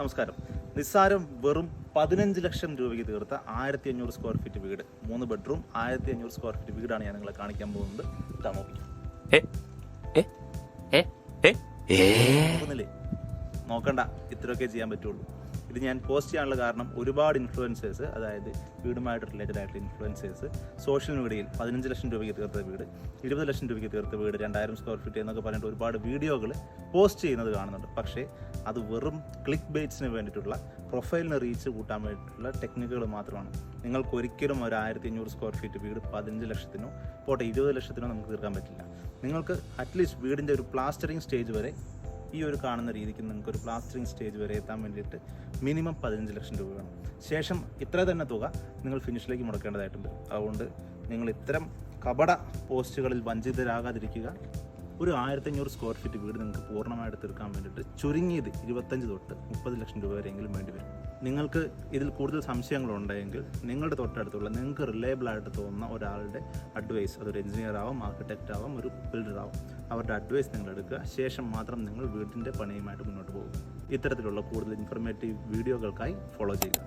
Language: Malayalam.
നമസ്കാരം. നിസ്സാരം വെറും 15 ലക്ഷം രൂപയ്ക്ക് തീർത്ത 1500 സ്ക്വയർ ഫീറ്റ് വീട്, 3 ബെഡ്റൂം 1500 സ്ക്വയർ ഫീറ്റ് വീടാണ് ഞാൻ നിങ്ങളെ കാണിക്കാൻ പോകുന്നത്. നോക്കണ്ട, ഇത്രയൊക്കെ ചെയ്യാൻ പറ്റുള്ളൂ. ഇത് ഞാൻ പോസ്റ്റ് ചെയ്യാനുള്ള കാരണം ഒരുപാട് ഇൻഫ്ലുവൻസേഴ്സ്, അതായത് വീടുമായിട്ട് റിലേറ്റഡ് ആയിട്ടുള്ള ഇൻഫ്ലുവൻസേഴ്സ് സോഷ്യൽ മീഡിയയിൽ 15 ലക്ഷം രൂപയ്ക്ക് തീർത്ത വീട്, 20 ലക്ഷം രൂപയ്ക്ക് തീർത്ത വീട്, 2000 സ്ക്വയർ ഫീറ്റ് എന്നൊക്കെ പറഞ്ഞിട്ട് ഒരുപാട് വീഡിയോകൾ പോസ്റ്റ് ചെയ്യുന്നത് കാണുന്നുണ്ട്. പക്ഷേ അത് വെറും ക്ലിക്ക് ബേറ്റ്സിന് വേണ്ടിയിട്ടുള്ള, പ്രൊഫൈലിന് റീച്ച് കൂട്ടാൻ വേണ്ടിയിട്ടുള്ള ടെക്നിക്കുകൾ മാത്രമാണ്. നിങ്ങൾക്ക് ഒരിക്കലും ഒരു 1500 സ്ക്വയർ ഫീറ്റ് വീട് 15 ലക്ഷത്തിനോ പോട്ടെ 20 ലക്ഷത്തിനോ നമുക്ക് തീർക്കാൻ പറ്റില്ല. നിങ്ങൾക്ക് അറ്റ്ലീസ്റ്റ് വീടിൻ്റെ ഒരു പ്ലാസ്റ്ററിങ് സ്റ്റേജ് വരെ, ഈ ഒരു കാണുന്ന രീതിക്ക് നിങ്ങൾക്ക് ഒരു പ്ലാസ്റ്ററിങ് സ്റ്റേജ് വരെ എത്താൻ വേണ്ടിയിട്ട് മിനിമം 15 ലക്ഷം രൂപ വേണം. ശേഷം ഇത്ര തന്നെ തുക നിങ്ങൾ ഫിനിഷിലേക്ക് മുടക്കേണ്ടതായിട്ടും വരും. അതുകൊണ്ട് നിങ്ങൾ ഇത്തരം കപട പോസ്റ്റുകളിൽ വഞ്ചിതരാകാതിരിക്കുക. ഒരു 1500 സ്ക്വയർ ഫീറ്റ് വീട് നിങ്ങൾക്ക് പൂർണ്ണമായിട്ട് തീർക്കാൻ വേണ്ടിയിട്ട് ചുരുങ്ങിയത് 25 തൊട്ട് 30 ലക്ഷം രൂപ വരെയെങ്കിലും വേണ്ടി വരും. നിങ്ങൾക്ക് ഇതിൽ കൂടുതൽ സംശയങ്ങളുണ്ടെങ്കിൽ നിങ്ങളുടെ തൊട്ടടുത്തുള്ള, നിങ്ങൾക്ക് റിലയബിൾ ആയിട്ട് തോന്നുന്ന ഒരാളുടെ അഡ്വൈസ്, അതൊരു എഞ്ചിനീയർ ആവാം, ആർക്കിടെക്റ്റ് ആവാം, ഒരു ബിൽഡർ ആവാം, അവരുടെ അഡ്വൈസ് നിങ്ങൾ എടുക്കുക. ശേഷം മാത്രം നിങ്ങൾ വീടിൻ്റെ പണിയുമായിട്ട് മുന്നോട്ട് പോകുക. ഇത്തരത്തിലുള്ള കൂടുതൽ ഇൻഫർമേറ്റീവ് വീഡിയോകൾക്കായി ഫോളോ ചെയ്യുക.